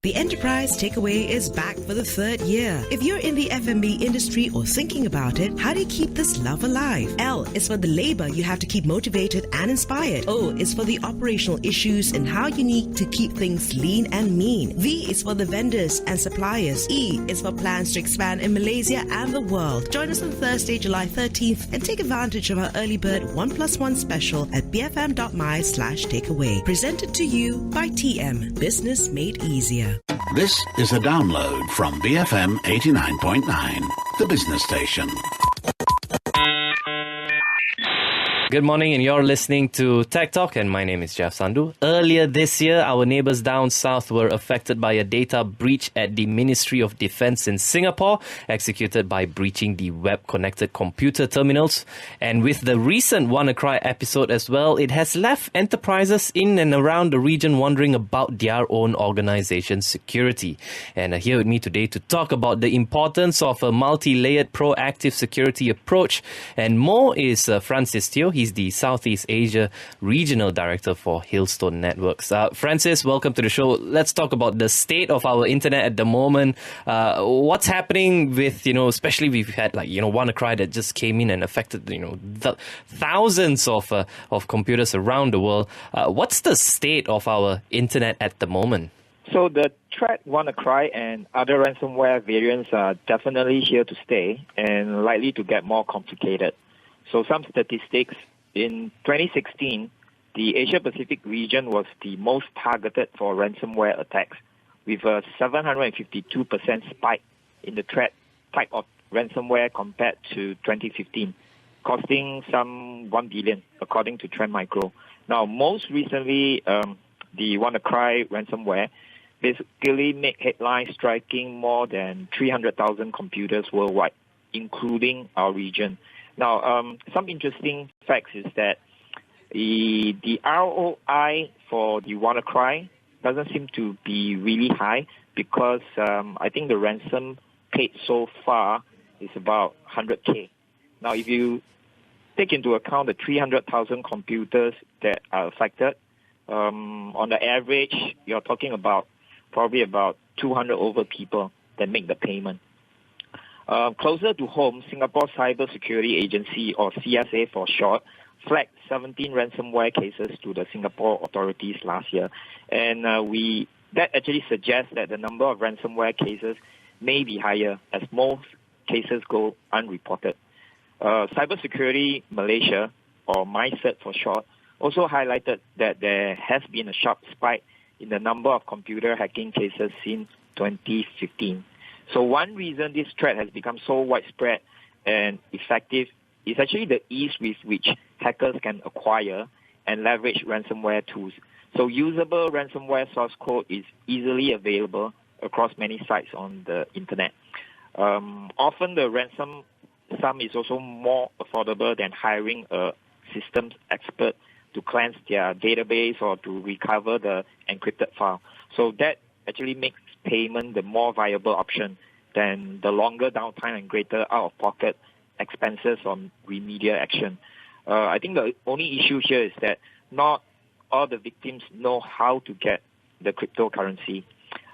The Enterprise Takeaway is back for the third year. If you're in the F&B industry or thinking about it, how do you keep this love alive? L is for the labor you have to keep motivated and inspired. O is for the operational issues and how you need to keep things lean and mean. V is for the vendors and suppliers. E is for plans to expand in Malaysia and the world. Join us on Thursday, July 13th and take advantage of our early bird 1+1 special at bfm.my/takeaway. Presented to you by TM, Business Made Easier. This is a download from BFM 89.9, the business station. Good morning, and you're listening to Tech Talk, and my name is Jeff Sandhu. Earlier this year, our neighbours down south were affected by a data breach at the Ministry of Defence in Singapore, executed by breaching the web-connected computer terminals. And with the recent WannaCry episode as well, it has left enterprises in and around the region wondering about their own organisation's security. And here with me today to talk about the importance of a multi-layered proactive security approach and more is Francis Teo. He's the Southeast Asia Regional Director for Hillstone Networks. Francis, welcome to the show. Let's talk about the state of our internet at the moment. What's happening with, especially we've had WannaCry that just came in and affected, thousands of computers around the world. What's the state of our internet at the moment? So the threat WannaCry and other ransomware variants are definitely here to stay and likely to get more complicated. So some statistics, in 2016, the Asia-Pacific region was the most targeted for ransomware attacks, with a 752% spike in the threat type of ransomware compared to 2015, costing some 1 billion, according to Trend Micro. Now, most recently, the WannaCry ransomware basically made headlines striking more than 300,000 computers worldwide, including our region. Now, some interesting facts is that the ROI for the WannaCry doesn't seem to be really high because I think the ransom paid so far is about 100K. Now, if you take into account the 300,000 computers that are affected, on the average, you're talking about probably about 200 over people that make the payment. Closer to home, Singapore Cyber Security Agency, or CSA for short, flagged 17 ransomware cases to the Singapore authorities last year. And that actually suggests that the number of ransomware cases may be higher as most cases go unreported. Cybersecurity Malaysia, or MyCert for short, also highlighted that there has been a sharp spike in the number of computer hacking cases since 2015. So one reason this threat has become so widespread and effective is actually the ease with which hackers can acquire and leverage ransomware tools. So usable ransomware source code is easily available across many sites on the internet. Often the ransom sum is also more affordable than hiring a systems expert to cleanse their database or to recover the encrypted file. So that actually makes payment the more viable option than the longer downtime and greater out-of-pocket expenses on remedial action. I think the only issue here is that not all the victims know how to get the cryptocurrency.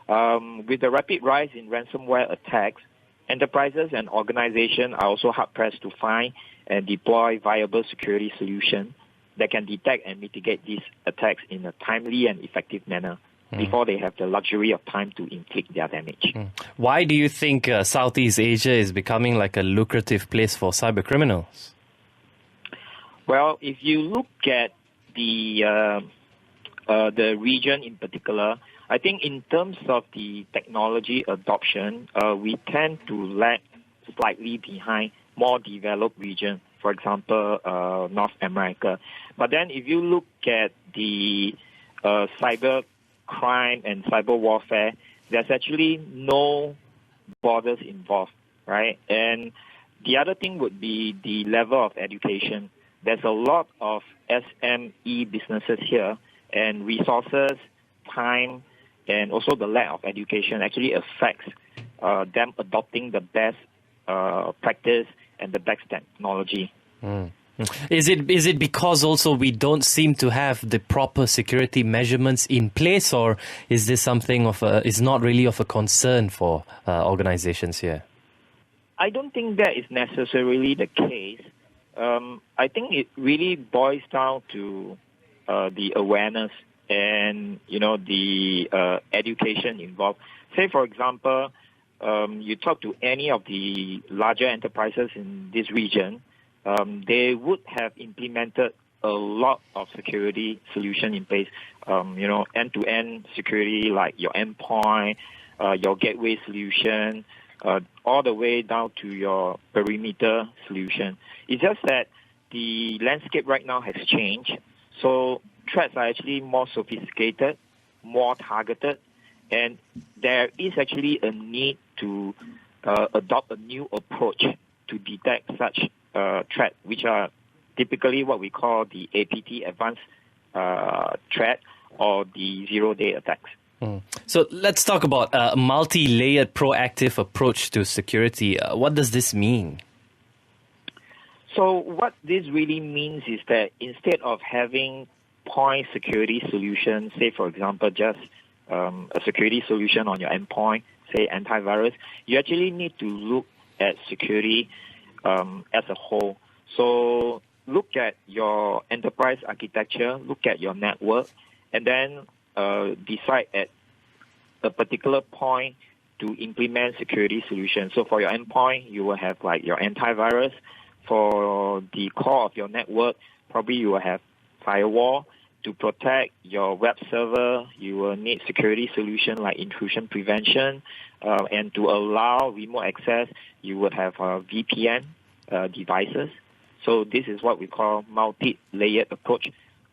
With the rapid rise in ransomware attacks, enterprises and organizations are also hard-pressed to find and deploy viable security solutions that can detect and mitigate these attacks in a timely and effective manner before they have the luxury of time to inflict their damage. Why do you think Southeast Asia is becoming like a lucrative place for cyber criminals? Well, if you look at the region in particular, I think in terms of the technology adoption, we tend to lag slightly behind more developed regions, for example, North America. But then if you look at the cyber crime and cyber warfare, there's actually no borders involved, right? And the other thing would be the level of education. There's a lot of SME businesses here, and resources, time, and also the lack of education actually affects them adopting the best practice and the best technology. Is it because also we don't seem to have the proper security measurements in place, or is this something is not really of a concern for organizations here? I don't think that is necessarily the case. I think it really boils down to the awareness and the education involved. Say, for example, you talk to any of the larger enterprises in this region, they would have implemented a lot of security solution in place, end-to-end security like your endpoint, your gateway solution, all the way down to your perimeter solution. It's just that the landscape right now has changed, so threats are actually more sophisticated, more targeted, and there is actually a need to adopt a new approach to detect such threat, which are typically what we call the APT, advanced threat, or the zero-day attacks. So let's talk about a multi-layered proactive approach to security. What does this mean? So what this really means is that instead of having point security solutions, say, for example, just a security solution on your endpoint, say antivirus, you actually need to look at security as a whole. So look at your enterprise architecture, look at your network, and then decide at a particular point to implement security solutions. So for your endpoint, you will have like your antivirus. For the core of your network, probably you will have firewall. To protect your web server, you will need security solution like intrusion prevention. And to allow remote access, you would have VPN devices. So this is what we call multi-layered approach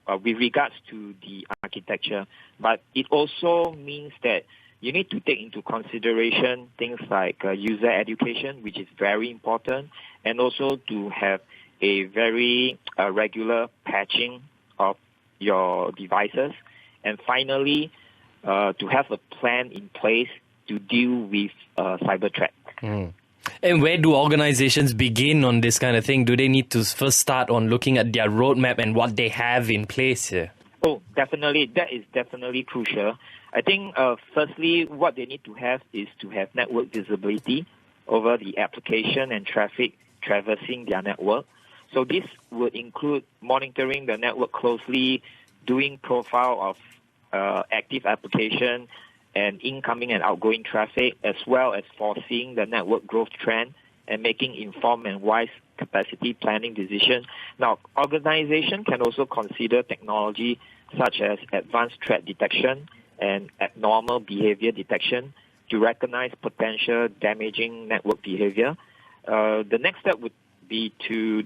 with regards to the architecture. But it also means that you need to take into consideration things like user education, which is very important, and also to have a very regular patching of your devices. And finally, to have a plan in place to deal with cyber threat. And where do organizations begin on this kind of thing? Do they need to first start on looking at their roadmap and what they have in place here? Oh, definitely. That is definitely crucial. I think, firstly, what they need to have is to have network visibility over the application and traffic traversing their network. So this would include monitoring the network closely, doing profile of active application and incoming and outgoing traffic, as well as foreseeing the network growth trend and making informed and wise capacity planning decisions. Now, organizations can also consider technology such as advanced threat detection and abnormal behavior detection to recognize potential damaging network behavior. The next step would be to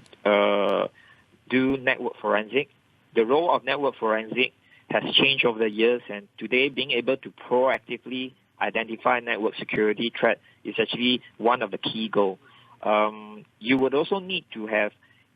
do network forensic. The role of network forensic has changed over the years, and today being able to proactively identify network security threat is actually one of the key goals. You would also need to have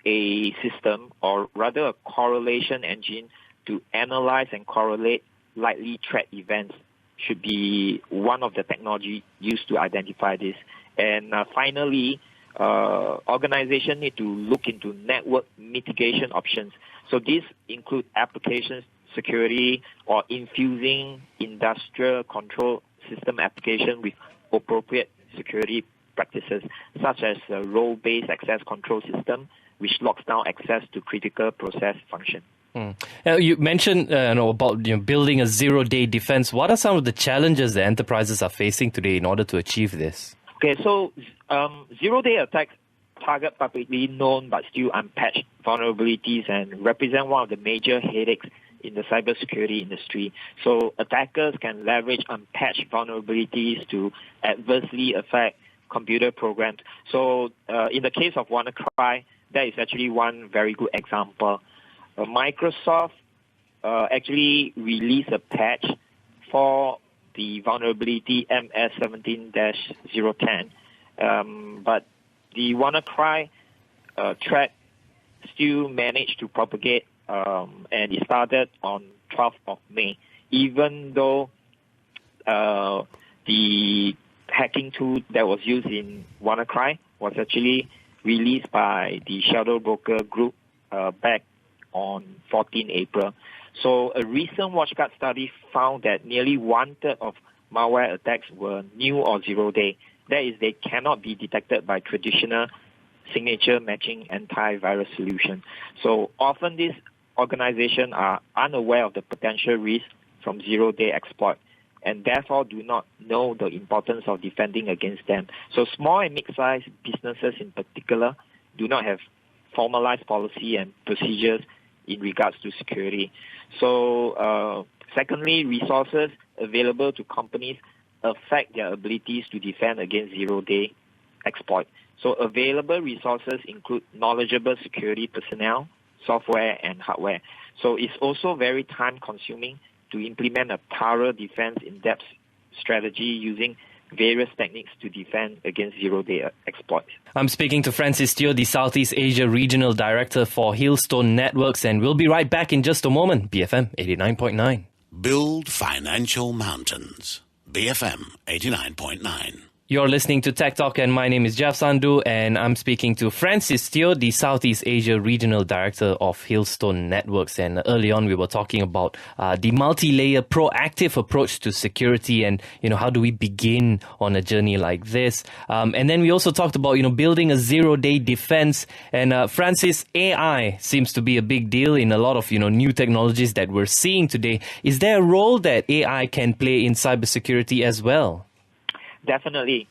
a system, or rather a correlation engine, to analyze and correlate likely threat events. Should be one of the technology used to identify this. And finally, organizations need to look into network mitigation options. So these include applications security or infusing industrial control system application with appropriate security practices, such as a role-based access control system, which locks down access to critical process function. You mentioned about building a zero-day defense. What are some of the challenges that enterprises are facing today in order to achieve this? Okay, so zero-day attacks target publicly known but still unpatched vulnerabilities and represent one of the major headaches in the cybersecurity industry. So attackers can leverage unpatched vulnerabilities to adversely affect computer programs. So in the case of WannaCry, that is actually one very good example. Microsoft actually released a patch for the vulnerability MS17-010, but the WannaCry threat still managed to propagate, and it started on 12th of May, even though the hacking tool that was used in WannaCry was actually released by the shadow broker group back on 14 April. So a recent WatchGuard study found that nearly one-third of malware attacks were new or zero-day. That is, they cannot be detected by traditional signature matching antivirus solution. So often these organizations are unaware of the potential risk from zero-day exploit and therefore do not know the importance of defending against them. So small and mid-sized businesses in particular do not have formalized policy and procedures in regards to security. So secondly, resources available to companies affect their abilities to defend against zero-day exploit. So available resources include knowledgeable security personnel, software, and hardware. So it's also very time-consuming to implement a thorough defense in-depth strategy using various techniques to defend against zero-day exploits. I'm speaking to Francis Teo, the Southeast Asia Regional Director for Hillstone Networks, and we'll be right back in just a moment. BFM 89.9. Build financial mountains. BFM 89.9. You're listening to Tech Talk, and my name is Jeff Sandhu, and I'm speaking to Francis Teo, the Southeast Asia Regional Director of Hillstone Networks. And early on, we were talking about the multi-layer proactive approach to security, and how do we begin on a journey like this? And then we also talked about building a zero-day defense. And Francis, AI seems to be a big deal in a lot of new technologies that we're seeing today. Is there a role that AI can play in cybersecurity as well? Definitely.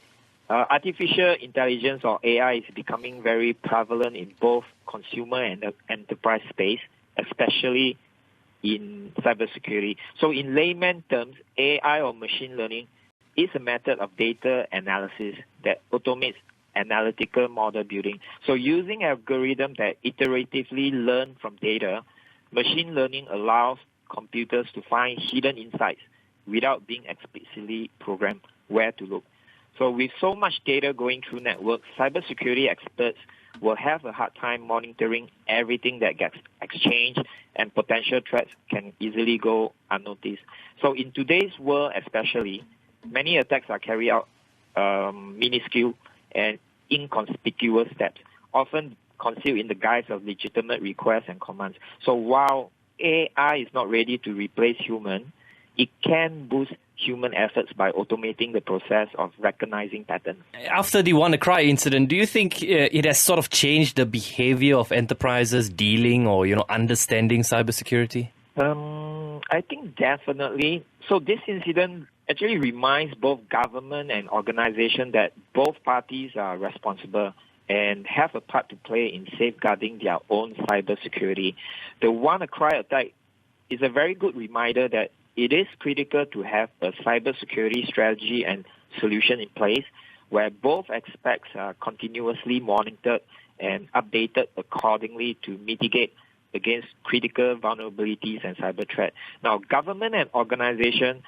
Artificial intelligence or AI is becoming very prevalent in both consumer and enterprise space, especially in cybersecurity. So in layman terms, AI or machine learning is a method of data analysis that automates analytical model building. So using algorithms that iteratively learn from data, machine learning allows computers to find hidden insights without being explicitly programmed where to look. So with so much data going through networks, cybersecurity experts will have a hard time monitoring everything that gets exchanged, and potential threats can easily go unnoticed. So in today's world especially, many attacks are carried out minuscule and inconspicuous steps, often concealed in the guise of legitimate requests and commands. So while AI is not ready to replace human, it can boost human efforts by automating the process of recognizing patterns. After the WannaCry incident, do you think it has sort of changed the behavior of enterprises dealing or understanding cybersecurity? I think definitely. So this incident actually reminds both government and organization that both parties are responsible and have a part to play in safeguarding their own cybersecurity. The WannaCry attack is a very good reminder that it is critical to have a cybersecurity strategy and solution in place where both aspects are continuously monitored and updated accordingly to mitigate against critical vulnerabilities and cyber threats. Now, government and organizations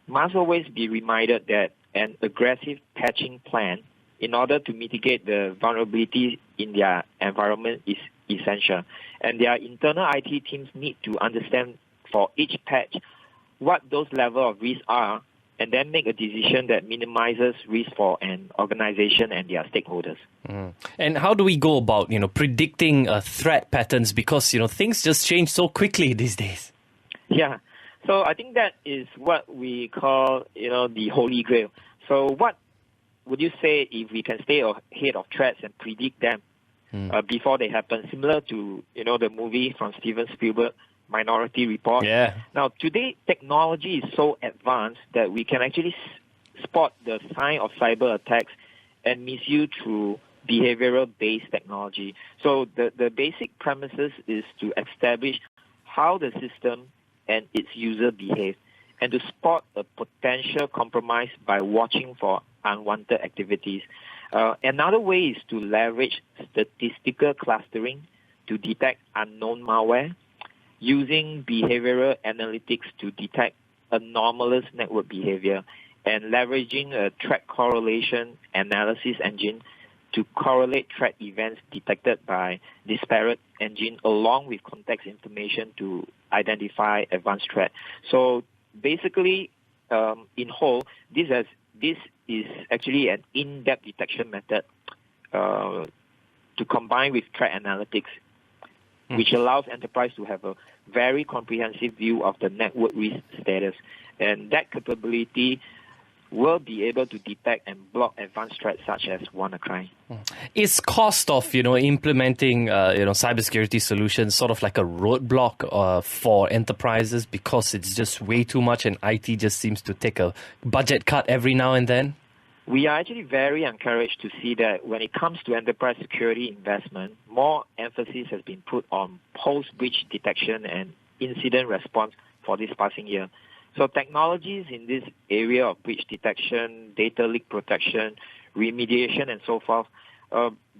must always be reminded that an aggressive patching plan in order to mitigate the vulnerability in their environment is essential. And their internal IT teams need to understand for each patch what those level of risks are, and then make a decision that minimizes risk for an organization and their stakeholders. And how do we go about, predicting threat patterns? Because, things just change so quickly these days. Yeah. So I think that is what we call, the holy grail. So what would you say if we can stay ahead of threats and predict them before they happen? Similar to, the movie from Steven Spielberg, Minority Report. Yeah. Now, today, technology is so advanced that we can actually spot the sign of cyber attacks and misuse through behavioral-based technology. So the basic premises is to establish how the system and its user behave and to spot a potential compromise by watching for unwanted activities. Another way is to leverage statistical clustering to detect unknown malware, using behavioral analytics to detect anomalous network behavior, and leveraging a threat correlation analysis engine to correlate threat events detected by disparate engine along with context information to identify advanced threat. So basically, in whole, this is actually an in-depth detection method to combine with threat analytics which allows enterprise to have a very comprehensive view of the network risk status. And that capability will be able to detect and block advanced threats such as WannaCry. Is cost of, implementing, cybersecurity solutions sort of like a roadblock for enterprises because it's just way too much and IT just seems to take a budget cut every now and then? We are actually very encouraged to see that when it comes to enterprise security investment, more emphasis has been put on post-breach detection and incident response for this passing year. So technologies in this area of breach detection, data leak protection, remediation, and so forth,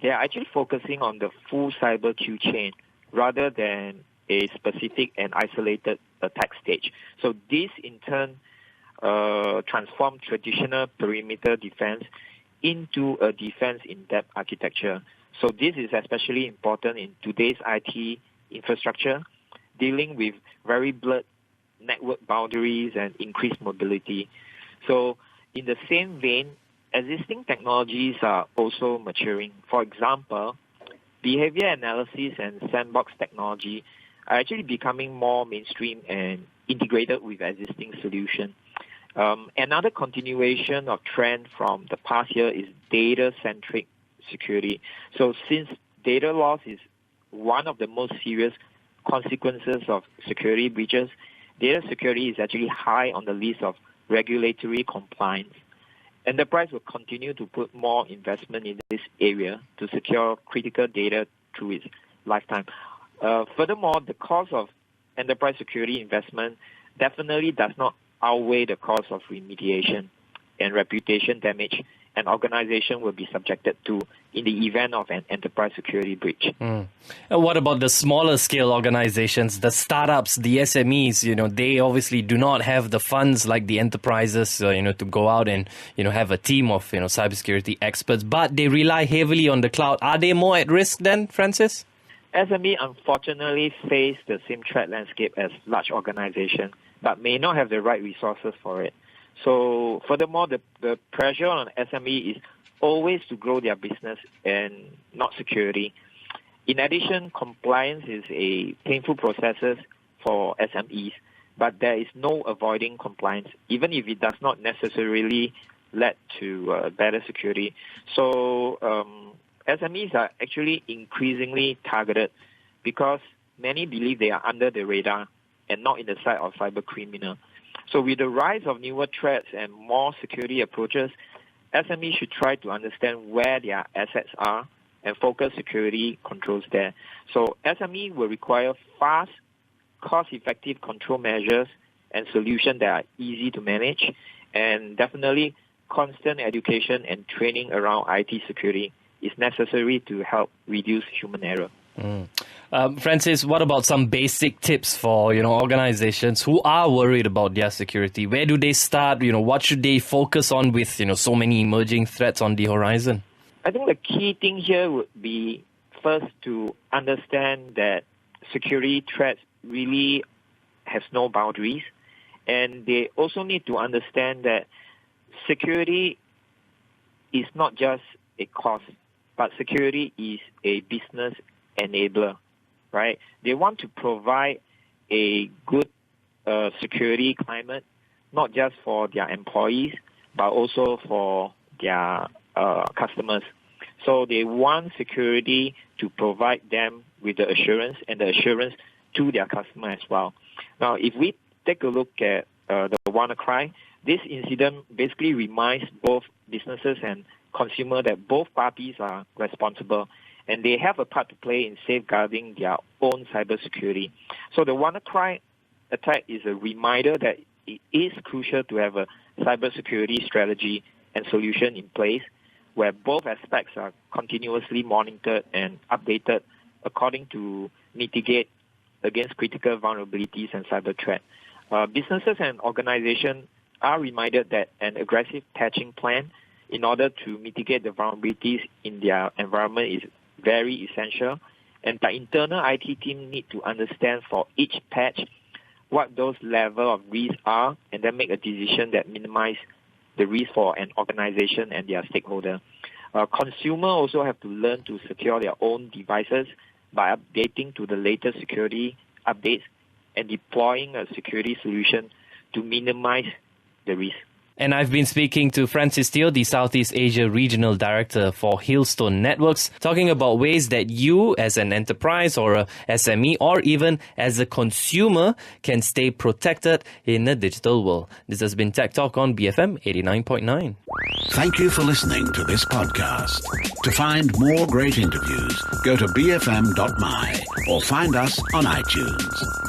they are actually focusing on the full cyber Q chain rather than a specific and isolated attack stage. So this, in turn, transform traditional perimeter defense into a defense in-depth architecture. So this is especially important in today's IT infrastructure, dealing with very blurred network boundaries and increased mobility. So in the same vein, existing technologies are also maturing. For example, behavior analysis and sandbox technology are actually becoming more mainstream and integrated with existing solutions. Another continuation of trend from the past year is data-centric security. So since data loss is one of the most serious consequences of security breaches, data security is actually high on the list of regulatory compliance. Enterprise will continue to put more investment in this area to secure critical data through its lifetime. Furthermore, the cost of enterprise security investment definitely does not outweigh the cost of remediation and reputation damage an organization will be subjected to in the event of an enterprise security breach. And what about the smaller scale organizations, the startups, the SMEs? They obviously do not have the funds like the enterprises, to go out and, have a team of, cybersecurity experts, but they rely heavily on the cloud. Are they more at risk then, Francis? SME unfortunately face the same threat landscape as large organizations, but may not have the right resources for it. So furthermore, the pressure on SME is always to grow their business and not security. In addition, compliance is a painful process for SMEs, but there is no avoiding compliance, even if it does not necessarily lead to better security. So SMEs are actually increasingly targeted because many believe they are under the radar and not in the sight of cyber criminals. So with the rise of newer threats and more security approaches, SMEs should try to understand where their assets are and focus security controls there. So SME will require fast, cost-effective control measures and solutions that are easy to manage, and definitely constant education and training around IT security is necessary to help reduce human error. Francis, what about some basic tips for organizations who are worried about their security? Where do they start? What should they focus on with so many emerging threats on the horizon? I think the key thing here would be first to understand that security threats really has no boundaries, and they also need to understand that security is not just a cost, but security is a business enabler, right? They want to provide a good security climate, not just for their employees, but also for their customers. So they want security to provide them with the assurance and the assurance to their customer as well. Now, if we take a look at the WannaCry, this incident basically reminds both businesses and consumer that both parties are responsible and they have a part to play in safeguarding their own cybersecurity. So the WannaCry attack is a reminder that it is crucial to have a cybersecurity strategy and solution in place where both aspects are continuously monitored and updated according to mitigate against critical vulnerabilities and cyber threat. Businesses and organizations are reminded that an aggressive patching plan in order to mitigate the vulnerabilities in their environment is very essential, and the internal IT team need to understand for each patch what those level of risks are, and then make a decision that minimize the risk for an organization and their stakeholder. Consumer also have to learn to secure their own devices by updating to the latest security updates and deploying a security solution to minimize the risk. And I've been speaking to Francis Teo, the Southeast Asia Regional Director for Hillstone Networks, talking about ways that you as an enterprise or a SME or even as a consumer can stay protected in the digital world. This has been Tech Talk on BFM 89.9. Thank you for listening to this podcast. To find more great interviews, go to bfm.my or find us on iTunes.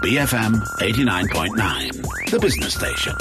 BFM 89.9, the business station.